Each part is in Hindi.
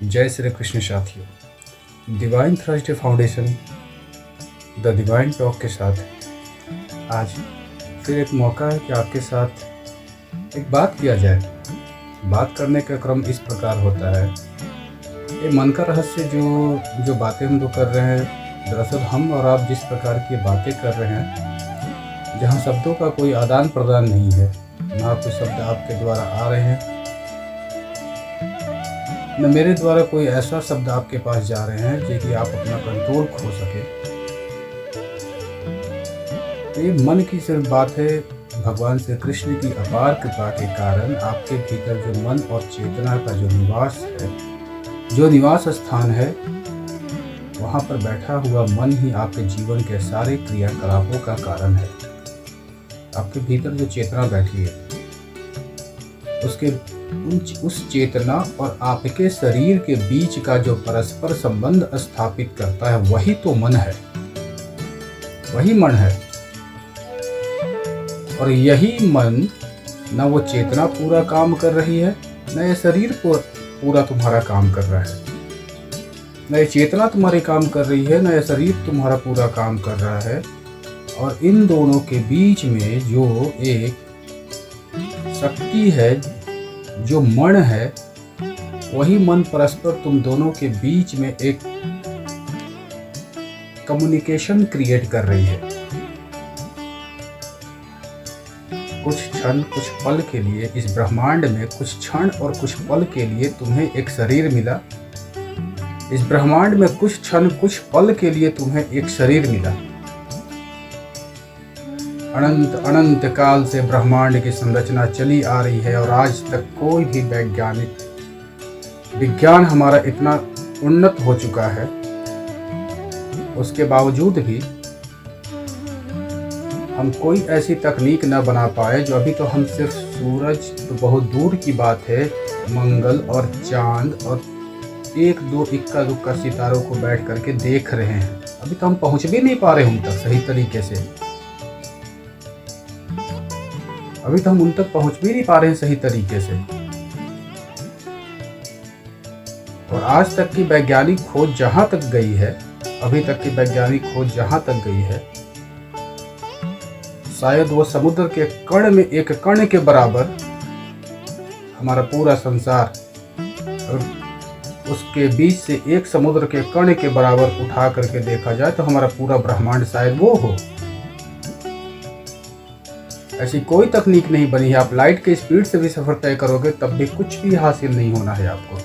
जय श्री कृष्ण साथियों। Divine Thursday foundation the divine talk के साथ आज फिर एक मौका है कि आपके साथ एक बात किया जाए। बात करने का क्रम इस प्रकार होता है, ये मन का रहस्य जो बातें हम लोग कर रहे हैं, दरअसल हम और आप जिस प्रकार की बातें कर रहे हैं, जहाँ शब्दों का कोई आदान प्रदान नहीं है, ना कोई शब्द आपके द्वारा आ रहे हैं, न मेरे द्वारा कोई ऐसा शब्द आपके पास जा रहे हैं जिसकी आप अपना कंट्रोल खो सके। तो ये मन की सिर्फ बात है। भगवान श्री कृष्ण की अपार कृपा के कारण आपके भीतर जो मन और चेतना का जो निवास है, जो निवास स्थान है, वहाँ पर बैठा हुआ मन ही आपके जीवन के सारे क्रियाकलापों का कारण है। आपके भीतर जो चेतना बैठी है, उस चेतना और आपके शरीर के बीच का जो परस्पर संबंध स्थापित करता है, वही तो मन है, वही मन है। और यही मन, न वो चेतना पूरा काम कर रही है, न ये शरीर पूरा तुम्हारा काम कर रहा है। न ये चेतना तुम्हारे काम कर रही है, न ये शरीर तुम्हारा पूरा काम कर रहा है। और इन दोनों के बीच में जो एक शक्ति है, जो मन है, वही मन परस्पर तुम दोनों के बीच में एक कम्युनिकेशन क्रिएट कर रही है। कुछ क्षण, कुछ पल के लिए इस ब्रह्मांड में, कुछ क्षण और कुछ पल के लिए तुम्हें एक शरीर मिला। इस ब्रह्मांड में कुछ क्षण, कुछ पल के लिए तुम्हें एक शरीर मिला। अनंत अनंत काल से ब्रह्मांड की संरचना चली आ रही है और आज तक कोई भी विज्ञान हमारा इतना उन्नत हो चुका है, उसके बावजूद भी हम कोई ऐसी तकनीक न बना पाए जो अभी तो हम सिर्फ सूरज तो बहुत दूर की बात है, मंगल और चांद और एक दो इक्का दुक्का सितारों को बैठ करके देख रहे हैं। अभी तो हम पहुंच भी नहीं पा रहे उन तक सही तरीके से। अभी तो हम उन तक पहुंच भी नहीं पा रहे हैं सही तरीके से। और आज तक की वैज्ञानिक खोज जहां तक गई है, अभी तक की वैज्ञानिक खोज जहां तक गई है, शायद वो समुद्र के कण में एक कण के बराबर हमारा पूरा संसार, और उसके बीच से एक समुद्र के कण के बराबर उठा करके देखा जाए तो हमारा पूरा ब्रह्मांड शायद वो हो। ऐसी कोई तकनीक नहीं बनी है। आप लाइट के स्पीड से भी सफर तय करोगे तब भी कुछ भी हासिल नहीं होना है आपको।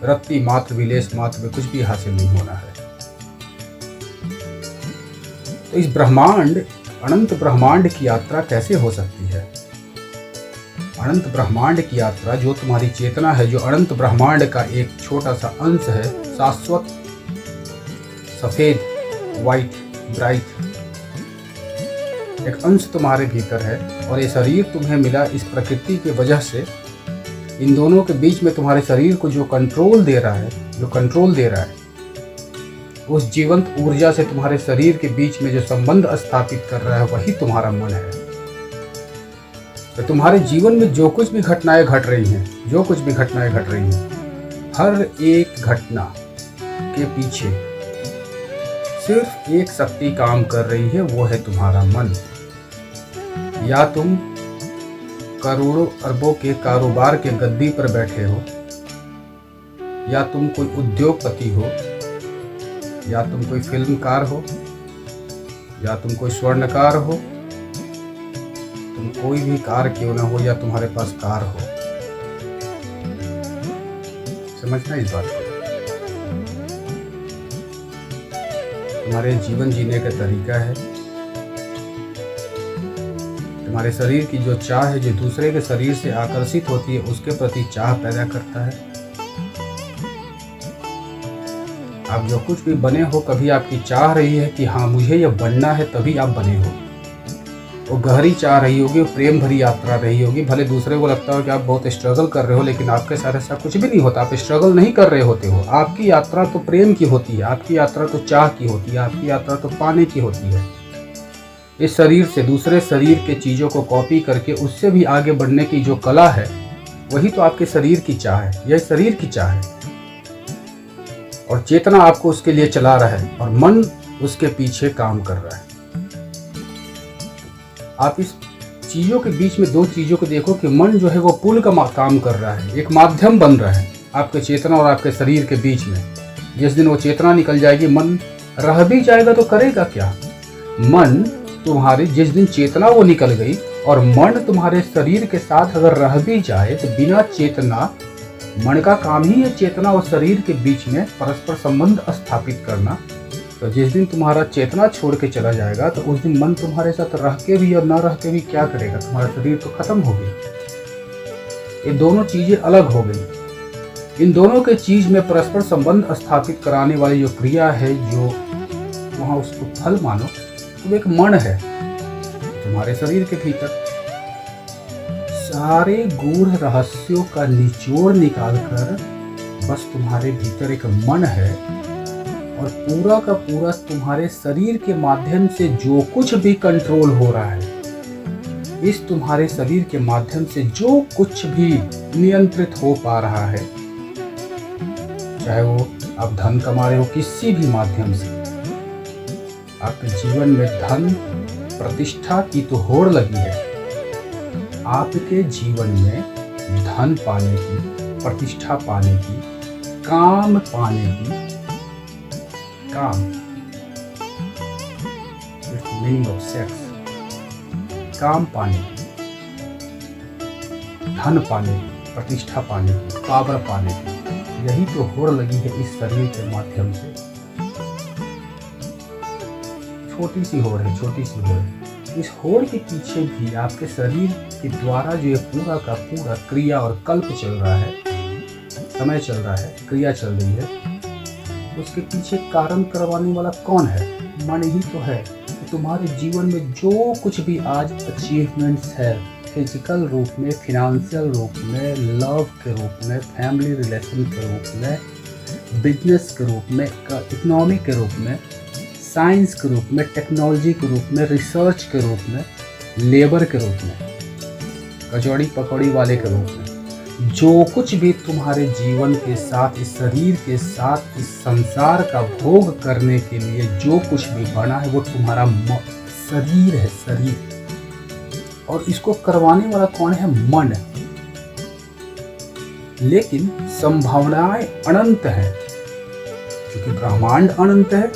रत्ती मात्र विलेश मात्र में कुछ भी हासिल नहीं होना है। तो इस ब्रह्मांड, अनंत ब्रह्मांड की यात्रा कैसे हो सकती है? अनंत ब्रह्मांड की यात्रा, जो तुम्हारी चेतना है, जो अनंत ब्रह्मांड का एक छोटा सा अंश है, शाश्वत, सफेद, वाइट, ब्राइट, एक अंश तुम्हारे भीतर है। और ये शरीर तुम्हें मिला इस प्रकृति की वजह से। इन दोनों के बीच में तुम्हारे शरीर को जो कंट्रोल दे रहा है, उस जीवंत ऊर्जा से तुम्हारे शरीर के बीच में जो संबंध स्थापित कर रहा है, वही तुम्हारा मन है। तो तुम्हारे जीवन में जो कुछ भी घटनाएं घट रही हैं, हर एक घटना के पीछे सिर्फ एक शक्ति काम कर रही है, वो है तुम्हारा मन। या तुम करोड़ों अरबों के कारोबार के गद्दी पर बैठे हो, या तुम कोई उद्योगपति हो, या तुम कोई फिल्मकार हो, या तुम कोई स्वर्णकार हो, तुम कोई भी कार क्यों ना हो, या तुम्हारे पास कार हो। समझना इस बात को। तुम्हारे जीवन जीने का तरीका है, तुम्हारे शरीर की जो चाह है, जो दूसरे के शरीर से आकर्षित होती है, उसके प्रति चाह पैदा करता है। आप जो कुछ भी बने हो, कभी आपकी चाह रही है कि हाँ मुझे यह बनना है, तभी आप बने हो। वो गहरी चाह रही होगी, वो प्रेम भरी यात्रा रही होगी। भले दूसरे को लगता हो कि आप बहुत स्ट्रगल कर रहे हो, लेकिन आपके साथ ऐसा कुछ भी नहीं होता। आप स्ट्रगल नहीं कर रहे होते हो। आपकी यात्रा तो प्रेम की होती है, आपकी यात्रा तो चाह की होती है, आपकी यात्रा तो पाने की होती है। इस शरीर से दूसरे शरीर के चीज़ों को कॉपी करके उससे भी आगे बढ़ने की जो कला है, वही तो आपके शरीर की चाह है। यह शरीर की चाह है। और चेतना आपको उसके लिए चला रहा है और मन उसके पीछे काम कर रहा है। आप इस चीज़ों के बीच में दो चीज़ों को देखो कि मन जो है वो पुल का काम कर रहा है, एक माध्यम बन रहा है आपके चेतना और आपके शरीर के बीच में। जिस दिन वो चेतना निकल जाएगी, मन रह भी जाएगा तो करेगा क्या? मन तुम्हारी, जिस दिन चेतना वो निकल गई और मन तुम्हारे शरीर के साथ अगर रह भी जाए तो बिना चेतना, मन का काम ही है चेतना और शरीर के बीच में परस्पर संबंध स्थापित करना। तो जिस दिन तुम्हारा चेतना छोड़ के चला जाएगा तो उस दिन मन तुम्हारे साथ रह के भी और न रह के भी क्या करेगा? तुम्हारा शरीर तो खत्म हो गया। ये दोनों चीजें अलग हो गई। इन दोनों के चीज में परस्पर संबंध स्थापित कराने वाली जो क्रिया है, जो वहां उसको फल मानो, तो एक मन है तुम्हारे शरीर के भीतर। सारे गूढ़ रहस्यों का निचोड़ निकालकर बस तुम्हारे भीतर एक मन है और पूरा का पूरा तुम्हारे शरीर के माध्यम से जो कुछ भी कंट्रोल हो रहा है, इस तुम्हारे शरीर के माध्यम से जो कुछ भी नियंत्रित हो पा रहा है, चाहे वो आप धन कमा रहे हो किसी भी माध्यम से, आपके जीवन में धन प्रतिष्ठा की तो होड़ लगी है। आपके जीवन में धन पाने की, प्रतिष्ठा पाने की, काम पाने की, काम मीनिंग ऑफ सेक्स, काम पाने की, धन पाने की, प्रतिष्ठा पाने की, पावर पाने की, यही तो होड़ लगी है इस शरीर के माध्यम से। छोटी सी होड़ है, छोटी सी होड़ है। इस होड़ के पीछे भी आपके शरीर के द्वारा जो ये पूरा का पूरा क्रिया और कल्प चल रहा है, समय चल रहा है, क्रिया चल रही है, उसके पीछे कारण करवाने वाला कौन है? मन ही तो है। तो तुम्हारे जीवन में जो कुछ भी आज अचीवमेंट्स है, फिजिकल रूप में, फिनेंशियल रूप में, लव के रूप में, फैमिली रिलेशन के रूप में, बिजनेस के रूप में, इकोनॉमी के रूप में, साइंस के रूप में, टेक्नोलॉजी के रूप में, रिसर्च के रूप में, लेबर के रूप में, कचौड़ी पकौड़ी वाले के रूप में, जो कुछ भी तुम्हारे जीवन के साथ, इस शरीर के साथ, इस संसार का भोग करने के लिए जो कुछ भी बना है, वो तुम्हारा शरीर है, शरीर। और इसको करवाने वाला कौन है? मन। लेकिन संभावनाएं अनंत है, क्योंकि ब्रह्मांड अनंत है,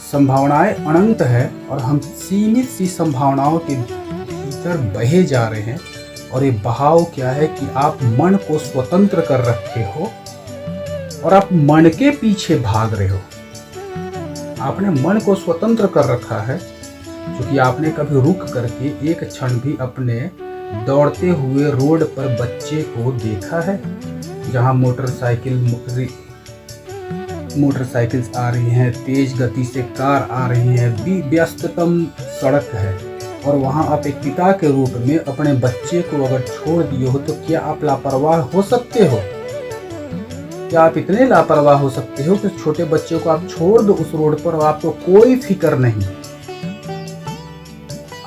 संभावनाएं अनंत है और हम सीमित सी संभावनाओं के भीतर बहे जा रहे हैं। और ये बहाव क्या है कि आप मन को स्वतंत्र कर रखे हो और आप मन के पीछे भाग रहे हो। आपने मन को स्वतंत्र कर रखा है, क्योंकि आपने कभी रुक करके एक क्षण भी अपने दौड़ते हुए रोड पर बच्चे को देखा है, जहां मोटरसाइकिल्स आ रही हैं, तेज गति से कार आ रही हैं, व्यस्ततम सड़क है, और वहां आप एक पिता के रूप में अपने बच्चे को अगर छोड़ दिए हो तो क्या आप लापरवाह हो सकते हो? क्या आप इतने लापरवाह हो सकते हो कि छोटे बच्चे को आप छोड़ दो उस रोड पर और आपको कोई फिक्र नहीं?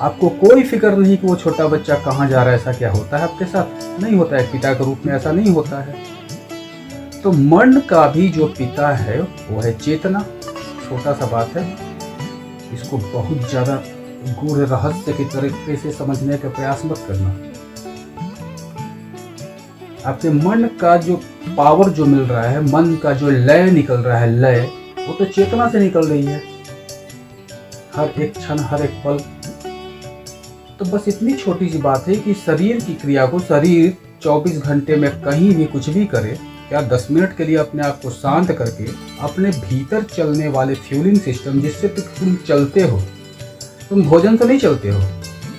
आपको कोई फिक्र नहीं कि वो छोटा बच्चा कहाँ जा रहा है। ऐसा क्या होता है आपके साथ? नहीं होता है। पिता के रूप में ऐसा नहीं होता है। तो मन का भी जो पिता है वो है चेतना। छोटा सा बात है, इसको बहुत ज्यादा गूढ़ रहस्य के तरीके से समझने का प्रयास मत करना। आपके मन का जो पावर जो मिल रहा है, मन का जो लय निकल रहा है, लय वो तो चेतना से निकल रही है, हर एक क्षण, हर एक पल। तो बस इतनी छोटी सी बात है कि शरीर की क्रिया को, शरीर 24 घंटे में कहीं भी कुछ भी करे, क्या 10 मिनट के लिए अपने आप को शांत करके अपने भीतर चलने वाले फ्यूलिंग सिस्टम, जिससे तुम चलते हो, तुम भोजन से नहीं चलते हो,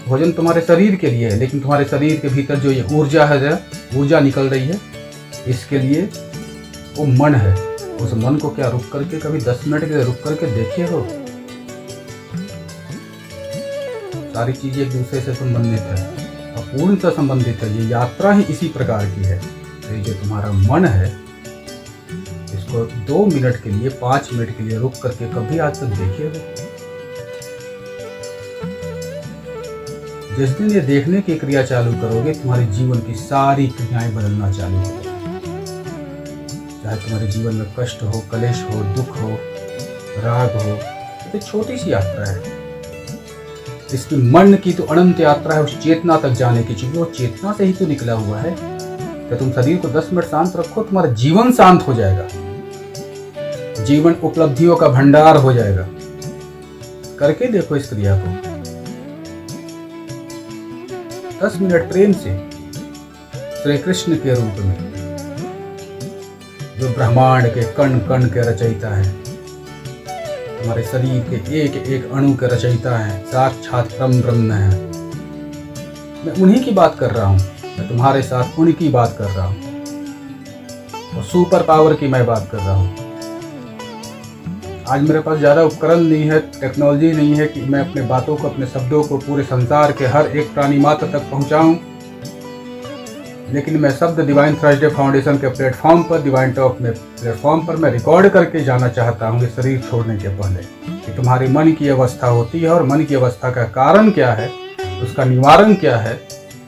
भोजन तुम्हारे शरीर के लिए है, लेकिन तुम्हारे शरीर के भीतर जो ये ऊर्जा है, ऊर्जा निकल रही है, इसके लिए वो मन है। उस मन को क्या रुक करके कभी 10 मिनट के लिए रुक करके देखे हो? सारी चीजें एक दूसरे से संबंधित है, अपूर्णता संबंधित है। ये यात्रा ही इसी प्रकार की है। तो ये जो तुम्हारा मन है, इसको 2 मिनट के लिए, 5 मिनट के लिए रुक करके कभी आज तक देखे हो? जिस दिन ये देखने की क्रिया चालू करोगे, तुम्हारे जीवन की सारी क्रियाएं बदलना चालू हो जाएगी। चाहे तुम्हारे जीवन में कष्ट हो, कलेश हो, दुख हो, राग हो, तो छोटी सी यात्रा है। इसकी मन की तो अनंत यात्रा है उस चेतना तक जाने की, क्योंकि वो चेतना से ही तो निकला हुआ है। तो तुम शरीर को 10 मिनट शांत रखो, तुम्हारा जीवन शांत हो जाएगा, जीवन उपलब्धियों का भंडार हो जाएगा। करके देखो इस क्रिया को। 10 मिनट प्रेम से श्री कृष्ण के रूप में, जो ब्रह्मांड के कण कण के रचयिता है, हमारे शरीर के एक एक अणु के रचयिता है, साक्षात परम ब्रह्म है। मैं उन्हीं की बात कर रहा हूँ, मैं तुम्हारे साथ उनकी बात कर रहा हूँ, और सुपर पावर की मैं बात कर रहा हूँ। आज मेरे पास ज़्यादा उपकरण नहीं है, टेक्नोलॉजी नहीं है कि मैं अपने बातों को, अपने शब्दों को पूरे संसार के हर एक प्राणी मात्र तक पहुँचाऊँ, लेकिन मैं शब्द डिवाइन थर्सडे फाउंडेशन के प्लेटफॉर्म पर, डिवाइन टॉक में प्लेटफॉर्म पर मैं रिकॉर्ड करके जाना चाहता हूँ, शरीर छोड़ने के पहले, कि तुम्हारी मन की अवस्था होती है और मन की अवस्था का कारण क्या है, उसका निवारण क्या है,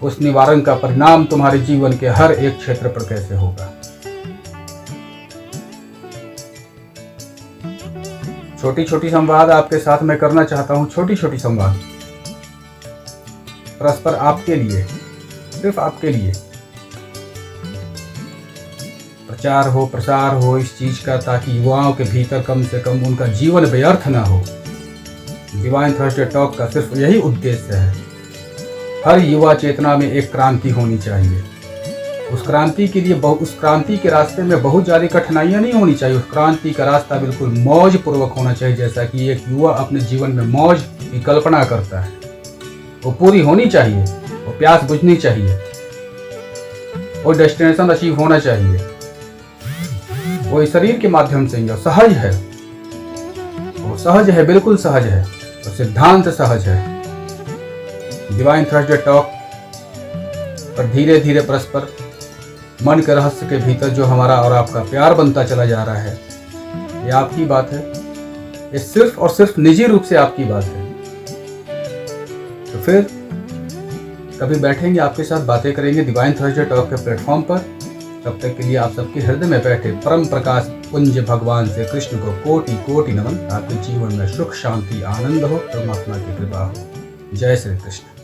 उस निवारण का परिणाम तुम्हारे जीवन के हर एक क्षेत्र पर कैसे होगा। छोटी छोटी संवाद आपके साथ मैं करना चाहता हूँ, छोटी छोटी संवाद परस्पर आपके लिए, सिर्फ आपके लिए। प्रचार हो, प्रसार हो इस चीज का, ताकि युवाओं के भीतर कम से कम उनका जीवन व्यर्थ ना हो। डिवाइन थर्सडे टॉक का सिर्फ यही उद्देश्य है। हर युवा चेतना में एक क्रांति होनी चाहिए। उस क्रांति के लिए उस क्रांति के रास्ते में बहुत ज़्यादा कठिनाइयाँ नहीं होनी चाहिए। उस क्रांति का रास्ता बिल्कुल मौज पूर्वक होना चाहिए, जैसा कि एक युवा अपने जीवन में मौज की कल्पना करता है। वो पूरी होनी चाहिए, वो प्यास बुझनी चाहिए, वो डेस्टिनेशन अचीव होना चाहिए। वो इस शरीर के माध्यम से ही सहज है, वो सहज है, बिल्कुल सहज है, और सिद्धांत सहज है। डिवाइन थर्सडे टॉक पर धीरे धीरे परस्पर मन के रहस्य के भीतर जो हमारा और आपका प्यार बनता चला जा रहा है, ये आपकी बात है, ये सिर्फ और सिर्फ निजी रूप से आपकी बात है। तो फिर कभी बैठेंगे, आपके साथ बातें करेंगे डिवाइन थर्सडे टॉक के प्लेटफॉर्म पर। तब तक के लिए आप सबके हृदय में बैठे परम प्रकाश पुंज भगवान से कृष्ण को कोटि कोटि नमन। आपके जीवन में सुख, शांति, आनंद हो, परमात्मा की कृपा हो। जय श्री कृष्ण।